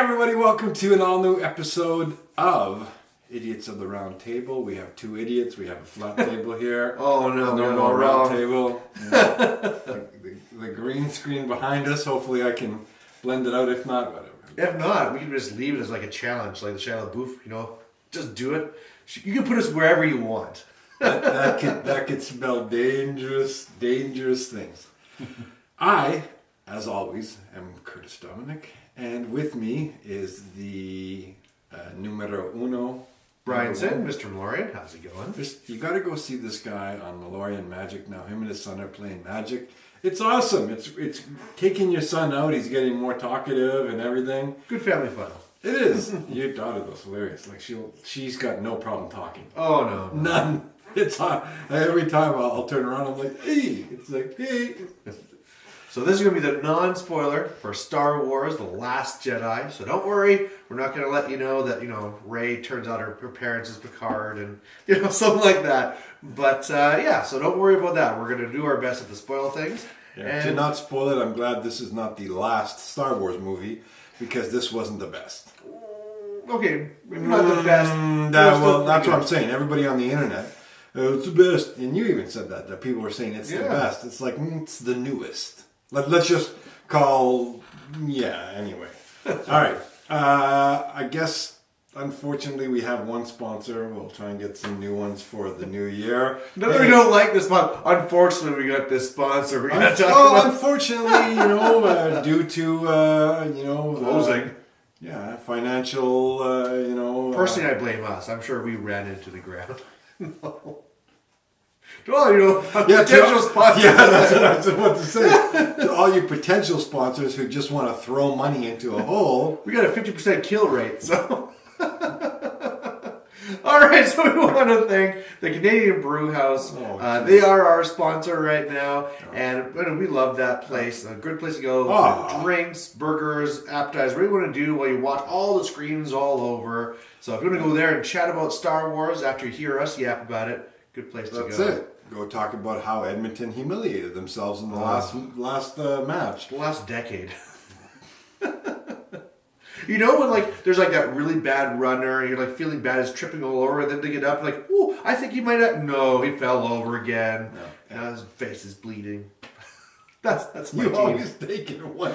everybody, welcome to an all-new episode of Idiots of the Round Table. We have two idiots, we have a flat table here. Oh no, no more round table. The green screen behind us, hopefully I can blend it out, if not, whatever. If not, we can just leave it as like a challenge, like the Shia LaBeouf, just do it. You can put us wherever you want. that could spell dangerous things. I, as always, am Curtis Dominic, and with me is the numero uno, Brian Sin, Mr. Malorian. How's it going? You got to go see this guy on Malorian Magic now. Him and his son are playing Magic. It's awesome. It's taking your son out. He's getting more talkative and everything. Good family fun. It is. Your daughter was hilarious. Like she's got no problem talking. Oh no, none. It's hot. Every time I'll turn around, I'm like, hey. It's like, hey. So this is going to be the non-spoiler for Star Wars: The Last Jedi. So don't worry, we're not going to let you know that Rey turns out her parents is Picard and something like that. But yeah, so don't worry about that. We're going to do our best to spoil things. Yeah, and to not spoil it, I'm glad this is not the last Star Wars movie because this wasn't the best. Okay, maybe not the best. That's what I'm saying. Everybody on the internet, it's the best, and you even said that people were saying it's the best. It's like it's the newest. Let's just call, anyway. All right. I guess, unfortunately, we have one sponsor. We'll try and get some new ones for the new year. No, we don't like this sponsor. Unfortunately, we got this sponsor. We got to talk about. Unfortunately, due to, closing. Financial, Personally, I blame us. I'm sure we ran into the ground. No. Well, potential sponsors. Yeah, that's what I was about to say. To all you potential sponsors who just want to throw money into a hole. We got a 50% kill rate, so. All right, so we want to thank the Canadian Brew House. They are our sponsor right now, and we love that place. A good place to go for drinks, burgers, appetizers, whatever you want to do while you watch all the screens all over. So if you want to go there and chat about Star Wars after you hear us yap about it, good place to go. That's it. Go talk about how Edmonton humiliated themselves in the last match. The last decade. When there's that really bad runner, and you're feeling bad, is tripping all over, and then they get up, ooh, I think he might have. No, he fell over again. No. Now his face is bleeding. That's my team. You always take it one.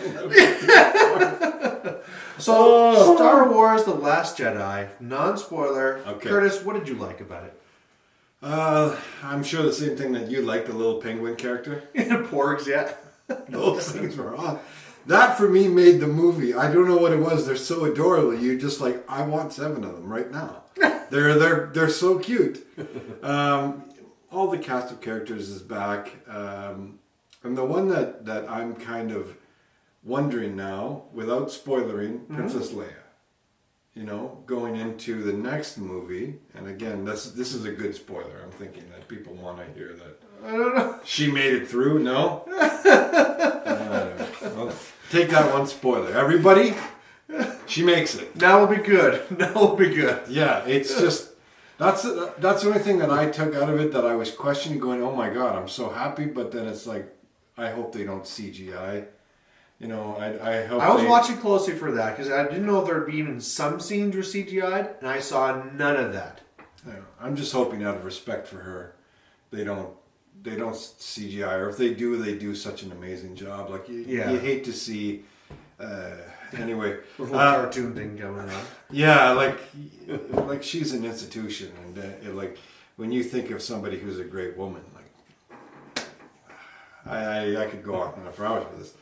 So Star Wars: The Last Jedi, non-spoiler. Okay. Curtis, what did you like about it? I'm sure the same thing that you liked, the little penguin character. Porgs, yeah. Those things were on. That for me made the movie. I don't know what it was. They're so adorable. You just I want 7 of them right now. They're so cute. All the cast of characters is back. And the one that I'm kind of wondering now, without spoilering, Princess Leia. Going into the next movie, and again, this is a good spoiler. I'm thinking that people want to hear that. I don't know. She made it through. No. Well, take that one spoiler, everybody. She makes it. Now will be good. Yeah, it's just that's the only thing that I took out of it that I was questioning, going, "Oh my God, I'm so happy," but then it's like, I hope they don't CGI. I hope. I was watching closely for that because I didn't know if there'd be even some scenes were CGI'd, and I saw none of that. I'm just hoping, out of respect for her, they don't CGI, or if they do such an amazing job. You hate to see. Anyway, the little cartoon thing going on. Yeah, like she's an institution, and when you think of somebody who's a great woman, I could go on for hours with this.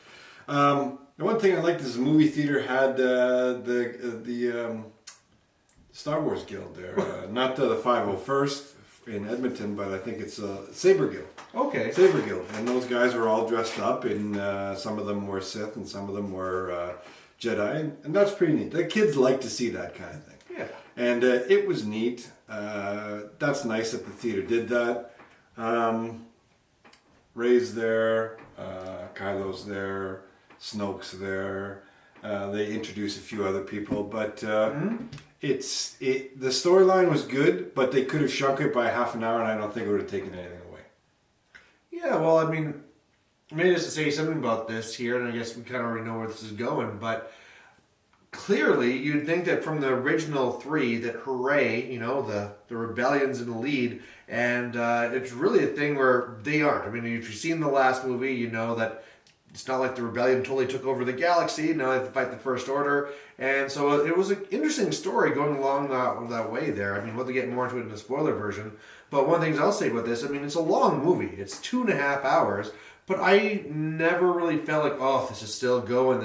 The one thing I liked is the movie theater had the Star Wars Guild there. Not the 501st in Edmonton, but I think it's Saber Guild. Okay. Saber Guild. And those guys were all dressed up, and some of them were Sith and some of them were Jedi. And that's pretty neat. The kids like to see that kind of thing. Yeah. And it was neat. That's nice that the theater did that. Rey's there. Kylo's there. Snoke's there. They introduce a few other people, but the storyline was good, but they could have shrunk it by half an hour, and I don't think it would have taken anything away. Yeah, well, I mean, maybe just to say something about this here, and I guess we kind of already know where this is going, but clearly, you'd think that from the original 3 that hooray, the rebellion's in the lead, and it's really a thing where they aren't. I mean, if you've seen the last movie, you know that it's not like the rebellion totally took over the galaxy. Now they have to fight the First Order, and so it was an interesting story going along that way there. I mean, we'll get more into it in the spoiler version, but one of the things I'll say about this, I mean, it's a long movie. It's 2.5 hours. But I never really felt like, oh, this is still going.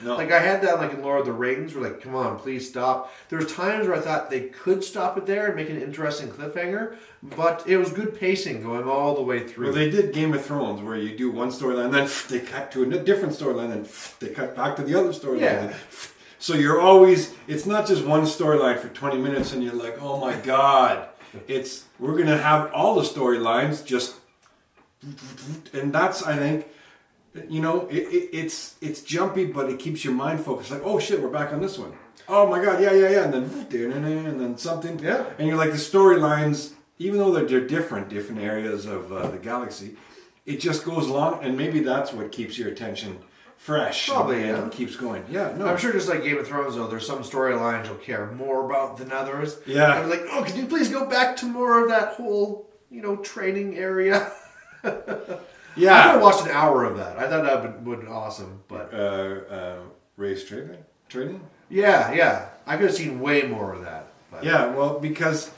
No. Like, I had that, like, in Lord of the Rings, where, like, come on, please stop. There was times where I thought they could stop it there and make an interesting cliffhanger, but it was good pacing going all the way through. Well, they did Game of Thrones, where you do one storyline, then they cut to a different storyline, and they cut back to the other storyline. Yeah. So you're always, it's not just one storyline for 20 minutes, and you're like, oh my God. We're going to have all the storylines just... And that's, I think, it's jumpy, but it keeps your mind focused. Like, oh shit, we're back on this one. Oh my God, yeah, and then something. Yeah. And you're like, the storylines, even though they're different areas of the galaxy, it just goes along, and maybe that's what keeps your attention fresh. Probably, and keeps going. Yeah, no. I'm sure just like Game of Thrones, though, there's some storylines you'll care more about than others. Yeah. I'm like, oh, can you please go back to more of that whole, training area? Yeah, I watched an hour of that. I thought that would be awesome, but race training. Yeah. I could have seen way more of that. But. Yeah, well, because,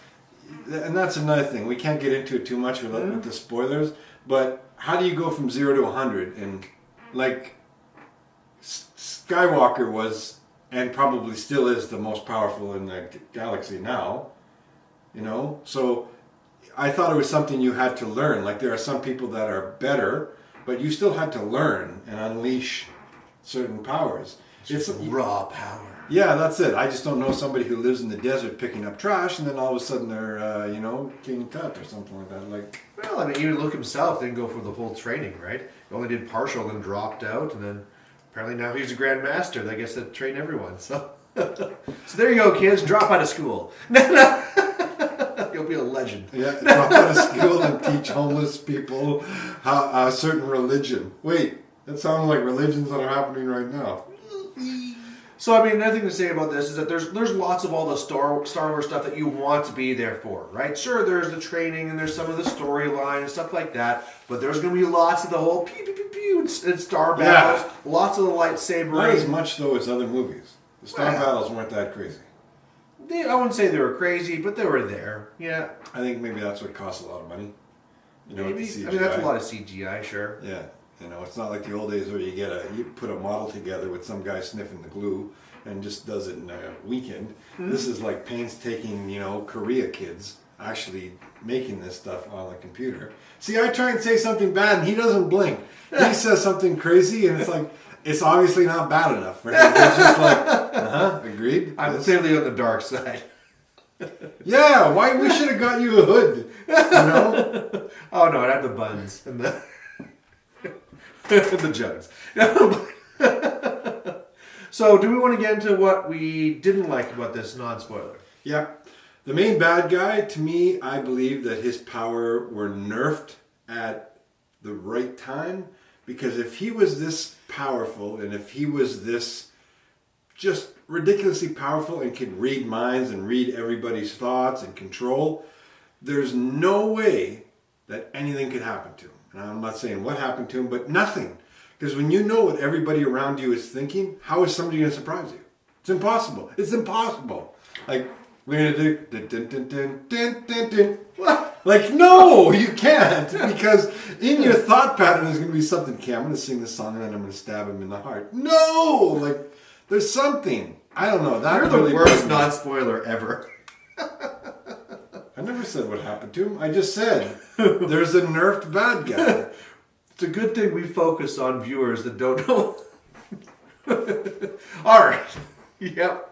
and that's another thing. We can't get into it too much with the spoilers. But how do you go from 0 to 100? And like Skywalker was, and probably still is, the most powerful in the galaxy now. So. I thought it was something you had to learn. Like, there are some people that are better, but you still had to learn and unleash certain powers. It's raw power. Yeah, that's it. I just don't know somebody who lives in the desert picking up trash, and then all of a sudden they're, King Tut or something like that. Like, well, I mean, even Luke himself didn't go for the whole training, right? He only did partial, then dropped out, and then apparently now he's a Grand Master. I guess that train everyone. So, so there you go, kids. Drop out of school. You'll be a legend. Yeah, drop out of school and teach homeless people a certain religion. Wait, that sounds like religions that are happening right now. So, I mean, another thing to say about this is that there's lots of all the Star Wars stuff that you want to be there for, right? Sure, there's the training and there's some of the storyline and stuff like that, but there's going to be lots of the whole pew, pew, pew, pew, and star battles, lots of the lightsaber. Not as much, though, as other movies. The star battles weren't that crazy. I wouldn't say they were crazy, but they were there. Yeah. I think maybe that's what costs a lot of money. Maybe. I mean, that's a lot of CGI, sure. Yeah. It's not like the old days where you put a model together with some guy sniffing the glue and just does it in a weekend. Mm-hmm. This is like painstaking, Korea kids actually making this stuff on the computer. See, I try and say something bad and he doesn't blink. He says something crazy and it's like, it's obviously not bad enough for him. It's just like, agreed. I'm clearly on the dark side. Yeah, why we should have got you a hood, Oh no, I'd have the buns and the the jugs. So, do we want to get into what we didn't like about this non-spoiler? Yeah. The main bad guy, to me, I believe that his power were nerfed at the right time. Because if he was this powerful, and if he was this just ridiculously powerful and could read minds and read everybody's thoughts and control, there's no way that anything could happen to him. And I'm not saying what happened to him, but nothing. Because when you know what everybody around you is thinking, how is somebody going to surprise you? It's impossible. It's impossible. Like, we're going to do dun, dun, dun, dun, dun, dun. Like, no, you can't. Because in your thought pattern there's going to be something, okay, I'm going to sing this song and then I'm going to stab him in the heart. No! Like, there's something. I don't know. That You're the worst non-spoiler ever. I never said what happened to him. I just said there's a nerfed bad guy. It's a good thing we focus on viewers that don't know. All right. Yep.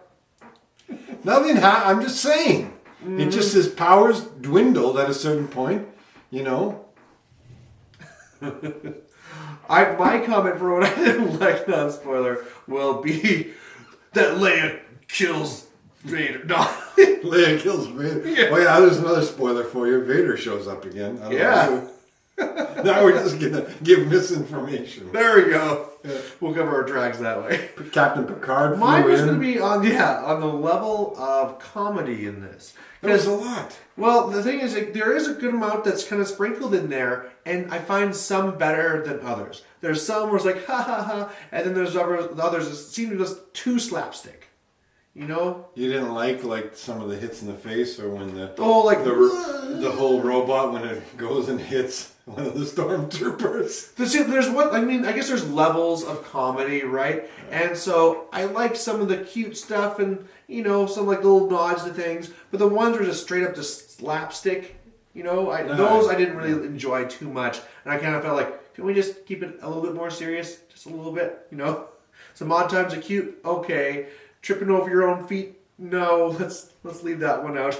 Nothing I'm just saying. Mm-hmm. It just his powers dwindled at a certain point, My comment for what I didn't like non-spoiler will be that Leia kills Vader. No. Leia kills Vader. Yeah. Oh yeah, there's another spoiler for you. Vader shows up again. I don't know. Now we're just gonna give misinformation. There we go. Yeah. We'll cover our drags that way. Captain Picard. Mine was going to be on the level of comedy in this. There's a lot. Well, the thing is, there is a good amount that's kind of sprinkled in there, and I find some better than others. There's some where it's like ha ha ha, and then there's others that seem to just too slapstick. You know? You didn't like some of the hits in the face, or when the whole robot when it goes and hits one of the stormtroopers. There's what I mean. I guess there's levels of comedy, right? And so I like some of the cute stuff, and some like little nods to things. But the ones were just straight up just slapstick. Those I didn't really enjoy too much, and I kind of felt like, can we just keep it a little bit more serious, just a little bit? Some odd times are cute, okay. Tripping over your own feet, no. Let's leave that one out.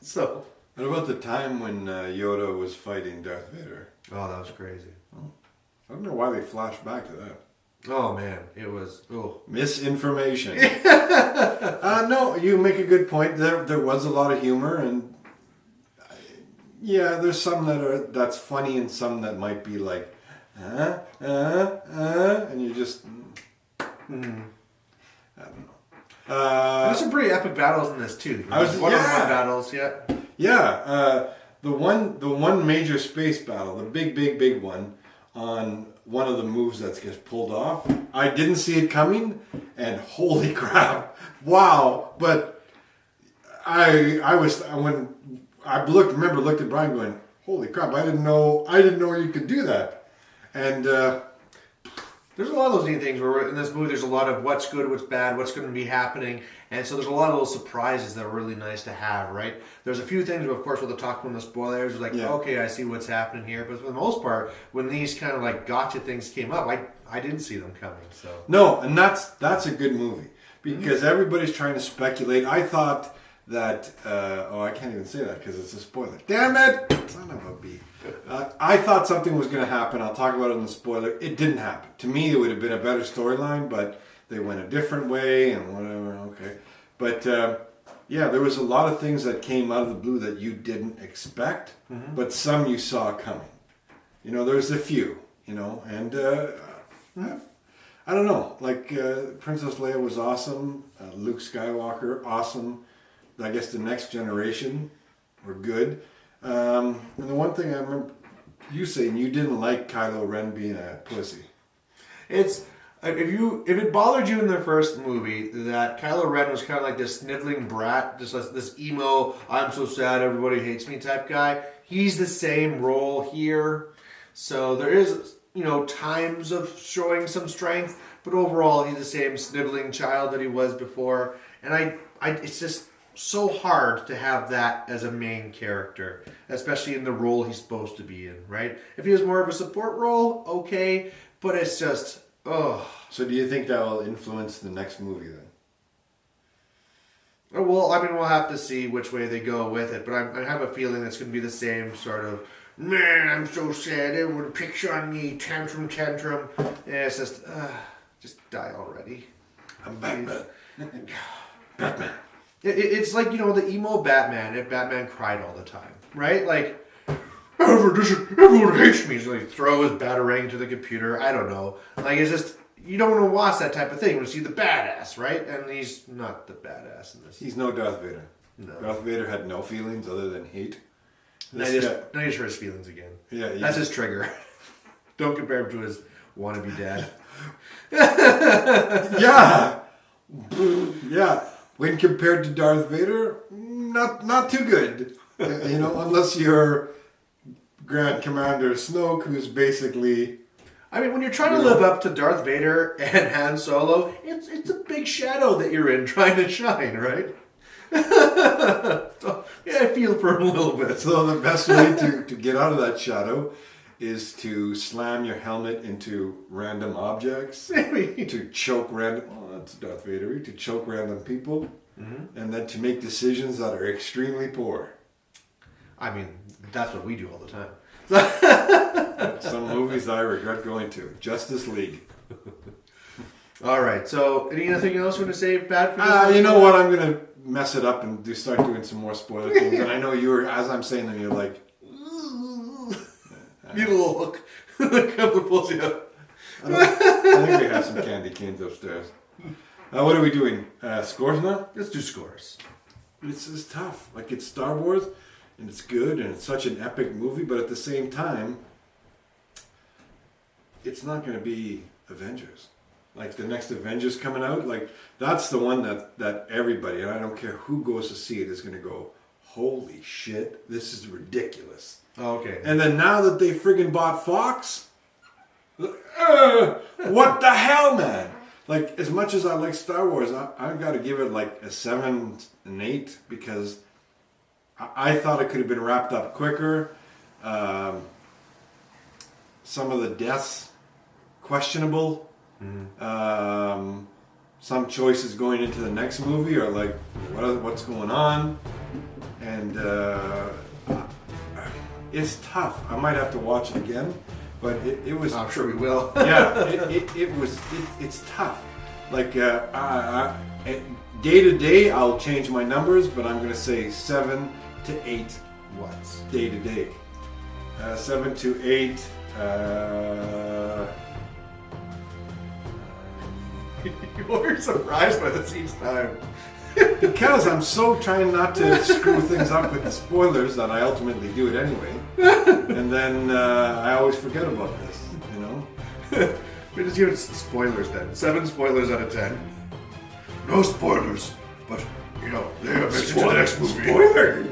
So. What about the time when Yoda was fighting Darth Vader? Oh, that was crazy. Oh. I don't know why they flashed back to that. Oh man, it was misinformation. No, you make a good point. There was a lot of humor, and there's some that's funny, and some that might be like, and you just, I don't know. There's some pretty epic battles in this too. One-on-one battles, yeah. Yeah, the one major space battle, the big one, on one of the moves that gets pulled off. I didn't see it coming, and holy crap, wow! But when I looked at Brian going, holy crap! I didn't know you could do that, and. There's a lot of those neat things where in this movie there's a lot of what's good, what's bad, what's going to be happening. And so there's a lot of those surprises that are really nice to have, right? There's a few things, of course, we'll talk about the spoilers. Okay, I see what's happening here. But for the most part, when these kind of like gotcha things came up, I didn't see them coming. So no, and that's a good movie. Because everybody's trying to speculate. I thought that, I can't even say that because it's a spoiler. Damn it! Son of a bee. I thought something was going to happen. I'll talk about it in the spoiler. It didn't happen. To me, it would have been a better storyline, but they went a different way and whatever. Okay. But, there was a lot of things that came out of the blue that you didn't expect, but some you saw coming. There's a few, and I don't know. Like, Princess Leia was awesome. Luke Skywalker, awesome. I guess the next generation were good. And the one thing I remember you saying, you didn't like Kylo Ren being a pussy. It's if it bothered you in the first movie that Kylo Ren was kind of like this sniveling brat, just like this emo, I'm so sad, everybody hates me type guy. He's the same role here. So there is, times of showing some strength, but overall he's the same sniveling child that he was before. And it's just so hard to have that as a main character, especially in the role he's supposed to be in, right? If he was more of a support role, okay, but it's just, So do you think that will influence the next movie then? Well, we'll have to see which way they go with it, but I have a feeling it's going to be the same sort of, man, I'm so sad, everyone picks on me, tantrum. Yeah, it's just die already. I'm Batman. Batman. It's like, the emo Batman, if Batman cried all the time, right? Like, everyone hates me. So he throws Batarang to the computer. I don't know. Like, it's just, you don't want to watch that type of thing. You want to see the badass, right? And he's not the badass in this. He's no Darth Vader. No. Darth Vader had no feelings other than hate. Now he just hurt his feelings again. Yeah. That's his trigger. Don't compare him to his wannabe dad. Yeah. Yeah. When compared to Darth Vader, not too good. Unless you're Grand Commander Snoke, who's basically... when you're trying to live up to Darth Vader and Han Solo, it's a big shadow that you're in trying to shine, right? So, I feel for him a little bit. So the best way to get out of that shadow is to slam your helmet into random objects, to choke that's Darth Vader, to choke random people, and then to make decisions that are extremely poor. That's what we do all the time. Some movies I regret going to. Justice League. All right, so anything else you want to say bad for you know what? I'm going to mess it up and start doing some more spoiler things. And I know as I'm saying them, you're like... You little hook. The couple pulls you up. I think we have some candy canes upstairs. What are we doing? Scores now? Let's do scores. It's tough. Like, it's Star Wars, and it's good, and it's such an epic movie, but at the same time, it's not going to be Avengers. Like, the next Avengers coming out, like, that's the one that everybody, and I don't care who goes to see it, is going to go, holy shit, this is ridiculous. Oh, okay. And then now that they friggin' bought Fox, what the hell, man? Like, as much as I like Star Wars, I've got to give it like a 7 and 8 because I thought it could have been wrapped up quicker. Some of the deaths, questionable. Mm-hmm. Some choices going into the next movie are like, what's going on? And it's tough. I might have to watch it again. But it was. I'm sure we will. Yeah, it's tough. Like day to day, I'll change my numbers, but I'm going to say 7 to 8. What's day to day? 7 to 8. You're surprised by this each time. Because I'm so trying not to screw things up with the spoilers that I ultimately do it anyway. And then I always forget about this, you know? We just give it spoilers then. 7 spoilers out of 10. No spoilers, but, you know, Leia makes it to the next movie. Spoiler!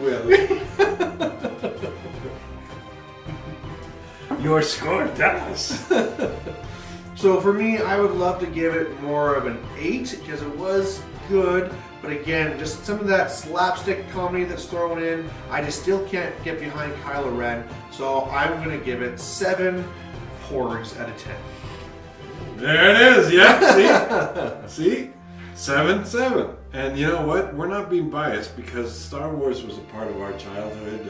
Your score, tell us. So for me, I would love to give it more of an 8 because it was good. But again, just some of that slapstick comedy that's thrown in, I just still can't get behind Kylo Ren. So I'm going to give it 7 porgs out of 10. There it is, yeah, see? 7. And you know what? We're not being biased because Star Wars was a part of our childhood.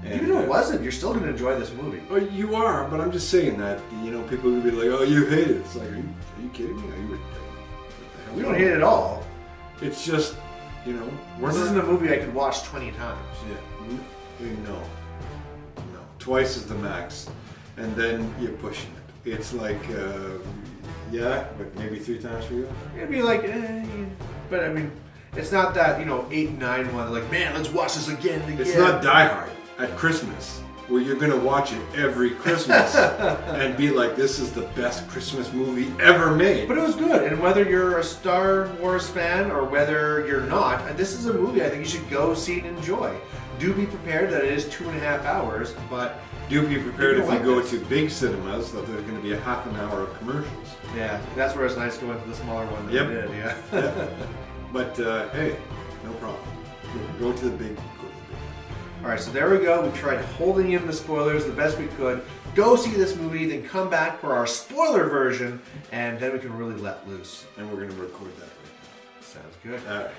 And, even though it wasn't, you're still going to enjoy this movie. Oh, you are, but I'm just saying that, you know, people will be like, oh, you hate it. It's like, are you kidding me? We don't hate it at all. It's just, you know, this isn't a movie I could watch 20 times. Yeah, no. Twice is the max, and then you're pushing it. It's like, yeah, but maybe 3 times for you. It'd be like, but I mean, it's not that 8, 9 one. Like, man, let's watch this again and again. It's not Die Hard at Christmas, where you're gonna watch it every Christmas and be like, this is the best Christmas movie ever made. But it was good, and whether you're a Star Wars fan or whether you're not, this is a movie I think you should go see and enjoy. Do be prepared that it is 2.5 hours, but do be prepared if you go to big cinemas that there's going to be a half an hour of commercials. Yeah, that's where it's nice going to the smaller one that we did, yeah. Yeah. But hey, no problem. Go to the big. Alright, so there we go. We tried holding in the spoilers the best we could. Go see this movie, then come back for our spoiler version, and then we can really let loose. And we're going to record that. Sounds good. All right.